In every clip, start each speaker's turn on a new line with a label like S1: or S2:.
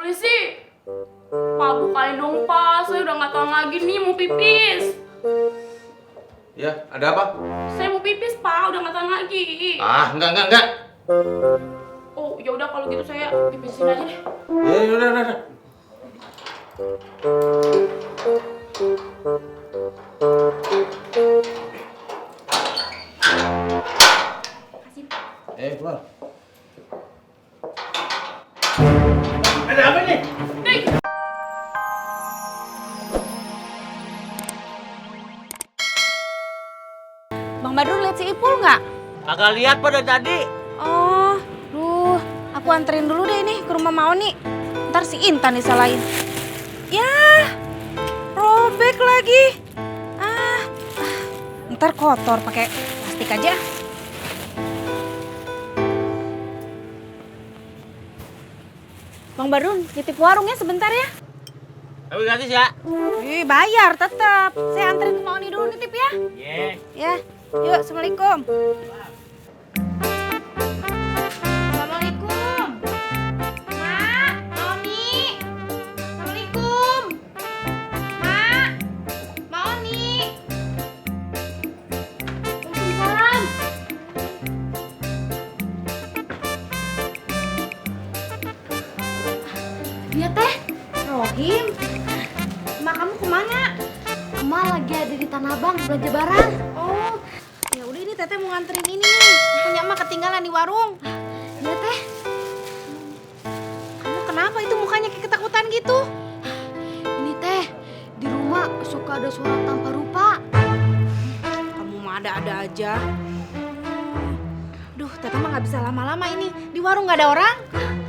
S1: aja sih? Pak, bukain dong Pak, saya udah nggak tahan lagi nih mau pipis.
S2: Ya, ada apa?
S1: Saya mau pipis Pak, udah nggak tahan lagi.
S2: Ah, enggak.
S1: Oh, ya udah kalau gitu saya pipisin aja deh.
S2: Ya, udah.
S1: Kasih Pak.
S2: Keluar. Ada apa nih?
S1: Nih.
S3: Bang Badrun lihat si Ipul nggak?
S4: Kagak lihat pada tadi.
S3: Oh, aku anterin dulu deh ini ke rumah Maoni. Ntar si Intan disalahin. Ya, robek lagi. Ntar kotor pakai plastik aja. Bang Badrun, titip warungnya sebentar ya.
S4: Tapi gratis ya?
S3: Ih, bayar tetap. Saya anterin ke Maoni dulu nitip ya.
S4: Iya.
S3: Ya, yuk, assalamualaikum. Assalamualaikum. Mak, Maoni. Assalamualaikum. Mak, Maoni. Waalaikumsalam. Iya teh, Rohim. Mak kamu kemana?
S5: Emak lagi ada di Tanah Abang belanja barang.
S3: Oh, ya udah ini teteh mau nganterin ini nih. Punya emak ketinggalan di warung.
S5: Iya teh.
S3: Kamu kenapa itu mukanya kayak ketakutan gitu?
S5: Ini teh di rumah suka ada suara tanpa rupa.
S3: Kamu mah ada-ada aja. Duh, teteh mah nggak bisa lama-lama ini. Di warung nggak ada orang.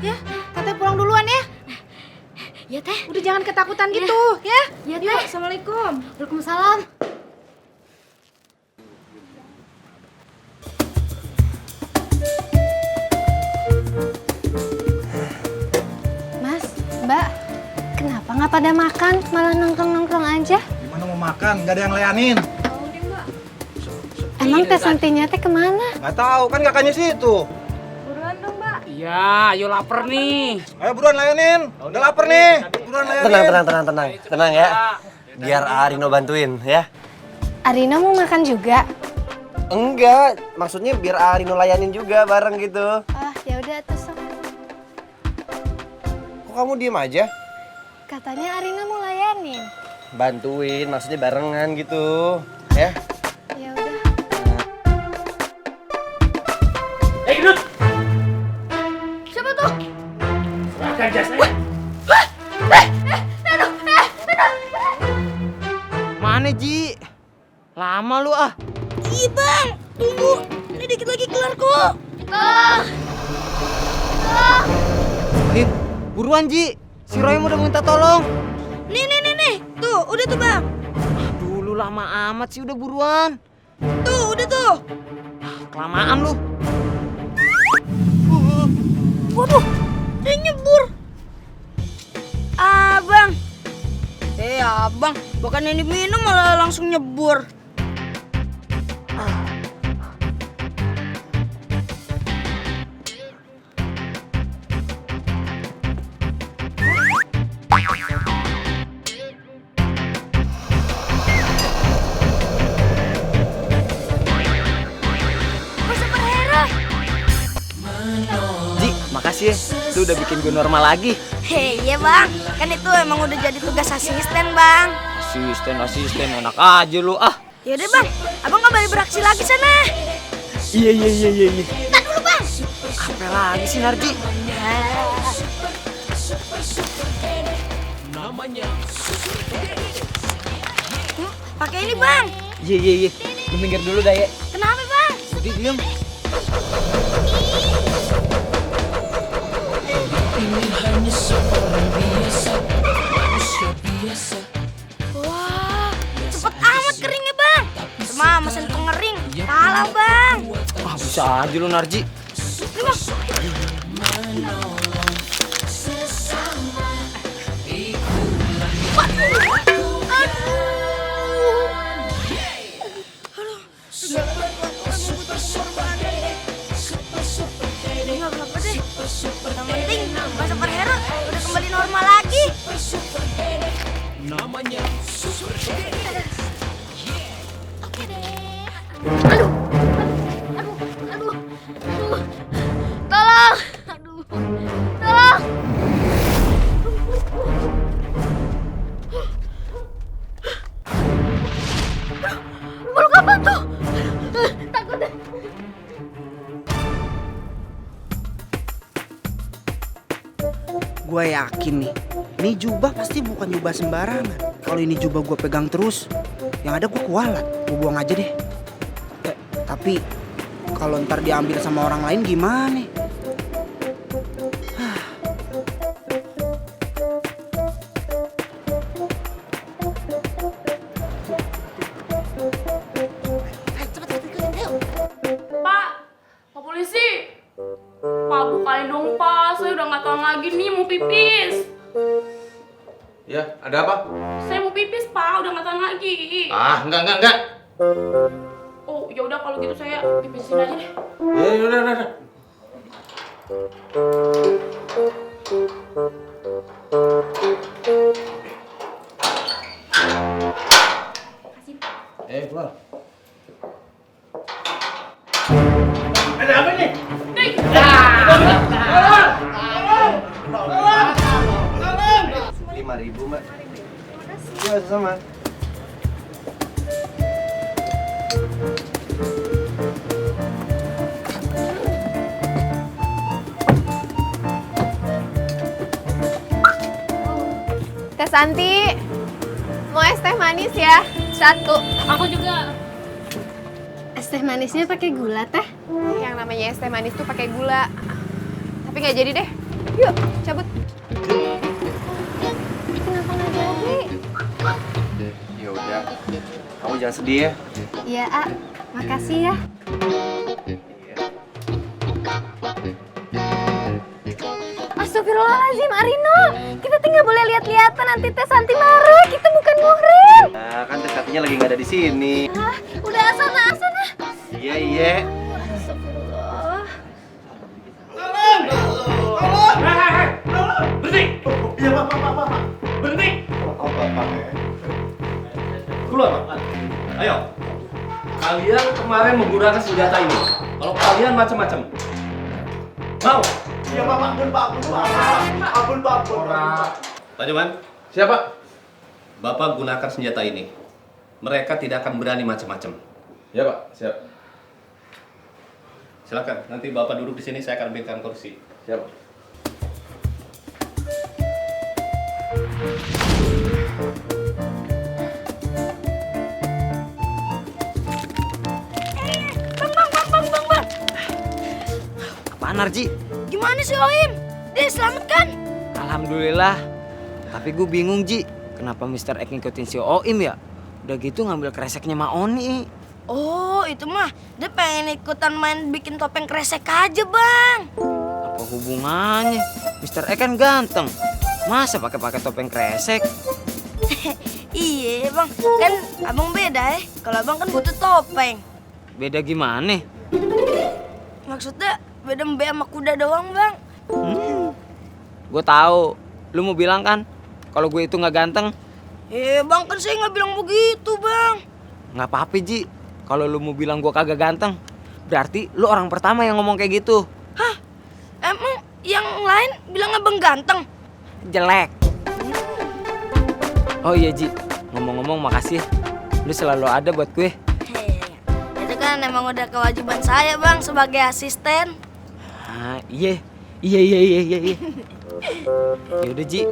S3: Ya, teteh pulang duluan ya.
S5: Iya teh.
S3: Udah jangan ketakutan gitu, ya.
S5: Iya,
S3: Yuk,
S5: Teh.
S3: assalamualaikum.
S5: Waalaikumsalam.
S6: Mas, Mbak, kenapa nggak pada makan? Malah nongkrong-nongkrong aja.
S7: Gimana mau makan? Gak ada yang layanin.
S6: Emang Teh Santinya teh kemana?
S7: Gak tahu kan kakaknya situ.
S4: Iya, ayo lapar nih.
S7: Ayo buruan layanin. Udah lapar nih. Buruan layanin.
S8: Tenang ya. Biar Arino bantuin ya.
S6: Arina mau makan juga.
S8: Enggak, maksudnya biar Arino layanin juga bareng gitu.
S6: Ah, ya udah terus.
S8: Kok kamu diem aja?
S6: Katanya Arina mau layanin.
S8: Bantuin, maksudnya barengan gitu. Ya.
S6: Ya udah.
S4: Gendut.
S5: Siapa tuh?
S4: Serahkan jasnya. Mana Ji? Lama lu ah.
S3: Ih, Bang, tunggu. Ini dikit lagi kelar kok.
S4: Nih, buruan Ji. Si Roy udah minta tolong.
S3: Nih. Tuh, udah tuh, Bang.
S4: Dulu lama amat sih, udah buruan.
S3: Tuh, udah tuh.
S4: Kelamaan lu.
S3: Waduh, dia nyebur. Abang. Abang, bukannya diminum malah langsung nyebur.
S4: Ji, makasih ya. Lu udah bikin gue normal lagi.
S3: Hei, iya Bang. Kan itu emang udah jadi tugas asisten, Bang.
S4: Asisten, enak aja lu ah.
S3: Yaudah Bang, Abang kembali beraksi lagi sana.
S4: Iya.
S3: Tahan dulu Bang.
S4: Apa lagi sih Narji?
S3: Pakai ini Bang.
S4: Iya. Lu minggir dulu dah ya.
S3: Kenapa Bang?
S4: Jadi diem.
S3: Wah, cepet amat keringnya Bang. Cuma mesin pengering. Kalah Bang.
S4: Ah, bisa aja lu Narji.
S3: Ini Bang. Nggak apa-apa deh. Yang penting Pak Superhero udah kembali normal
S5: Tolong! Aduh, tolong! Makhluk apa tuh? Takut deh.
S9: Gue yakin nih, ini jubah pasti bukan jubah sembarangan. Kalau ini jubah gue pegang terus, yang ada gue kualat. Gue buang aja deh. Tapi kalau ntar diambil sama orang lain gimana?
S1: Pak polisi. Pak, bukain dong Pak, saya udah nggak tahan lagi nih mau pipis.
S2: Ya, ada apa?
S1: Saya mau pipis Pak, udah nggak tahan lagi.
S2: Enggak.
S1: Oh ya udah kalau gitu saya pipisin aja deh.
S2: Ya, udah. Keluar. Ada apa nih?
S1: Nih.
S8: 5.000 Mbak. Iya sama.
S6: Teh Santi, mau es teh manis ya? 1.
S1: Aku juga.
S6: Es teh manisnya pakai gula teh?
S10: Yang namanya es teh manis tuh pakai gula. Tapi nggak jadi deh.
S6: Yuk, cabut. Kenapa nggak jadi?
S8: Ya udah. Kamu jangan sedih ya.
S6: Iya, A. Makasih ya. Astagfirullahaladzim, Arino. Kita tinggal boleh lihat-lihatan, nanti Teh Santi marah. Kita bukan muhrim.
S8: Nah, kan Teh lagi nggak ada di sini.
S6: Hah? Udah asana.
S8: Iya.
S6: Astagfirullah.
S2: Berhenti! Iya, Pak. Berhenti! Keluar, Pak. Ayo. Kalian kemarin menggunakan senjata ini. Kalau kalian macam-macam. Mau?
S7: Iya Pak, ampun Pak.
S2: Pak Joman. Siapa? Bapak gunakan senjata ini. Mereka tidak akan berani macam-macam. Ya, Pak. Siap. Silakan. Nanti Bapak duduk di sini, saya akan ambilkan kursi. Siap.
S3: Bang.
S9: Apaan Narji?
S3: Gimana sih Oim? Dia selamatkan?
S9: Alhamdulillah. Tapi gue bingung Ji, kenapa Mr. Ek ngikutin si Oim ya? Udah gitu ngambil kreseknya Maoni.
S3: Oh, itu mah dia pengen ikutan main bikin topeng kresek aja, Bang.
S9: Apa hubungannya? Mr. Ek kan ganteng. Masa pakai topeng kresek?
S3: Iya, Bang. Kan Abang beda ya. Kalau Abang kan butuh topeng.
S9: Beda gimana?
S3: Maksudnya beda mbe sama kuda doang, Bang.
S9: Gue tahu. Lu mau bilang kan kalau gue itu nggak ganteng?
S3: Bang, kan saya nggak bilang begitu, Bang.
S9: Nggak apa-apa Ji. Kalau lu mau bilang gue kagak ganteng, berarti lu orang pertama yang ngomong kayak gitu.
S3: Hah? Emang yang lain bilang Abang ganteng?
S9: Jelek. Oh iya Ji, ngomong-ngomong makasih. Lu selalu ada buat gue.
S3: Itu kan emang udah kewajiban saya, Bang, sebagai asisten.
S9: Iya. Yaudah Ji,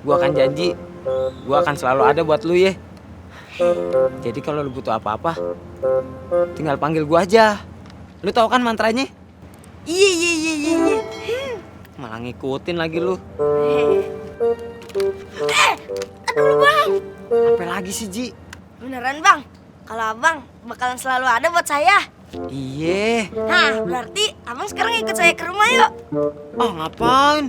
S9: gue akan janji, gue akan selalu ada buat lu ya. Jadi kalau lu butuh apa-apa, tinggal panggil gue aja. Lu tahu kan mantranya?
S3: Iya.
S9: Malah ngikutin lagi lu.
S3: Aduh, Bang.
S9: Apa lagi sih Ji?
S3: Beneran, Bang? Kalau Abang bakalan selalu ada buat saya.
S9: Iya.
S3: Nah, berarti Abang sekarang ikut saya ke rumah yuk.
S9: Oh ngapain?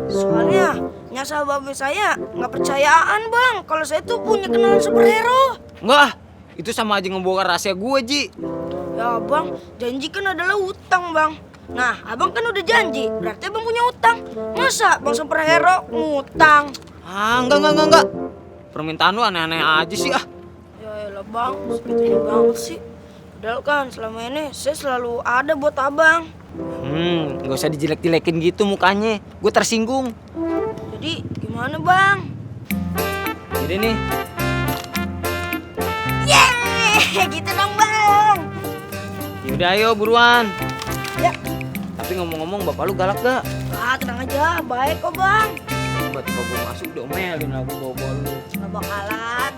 S3: Soalnya nyasa babe saya nggak percayaan, Bang, kalau saya tuh punya kenalan superhero.
S9: Enggak, itu sama aja ngebongkar rahasia gue Ji.
S3: Ya Bang, janji kan adalah utang, Bang. Nah, Abang kan udah janji, berarti Abang punya utang. Masa Bang superhero ngutang?
S9: Enggak.
S4: permintaan lu aneh-aneh aja sih ah.
S3: Ya elah bang, segitunya banget sih. Padahal kan selama ini saya selalu ada buat abang.
S4: Nggak usah dijelek-jelekin gitu mukanya. Gue tersinggung.
S3: Jadi gimana bang?
S4: Jadi nih,
S3: Yeay, gitu dong bang.
S4: yaudah ayo buruan.
S3: Ya.
S4: Tapi ngomong-ngomong bapak lu galak gak?
S3: Ah tenang aja, baik kok bang.
S4: Tiba-tiba gue masuk diomelin aku bawa-bawa lu.
S3: Nggak bakalan.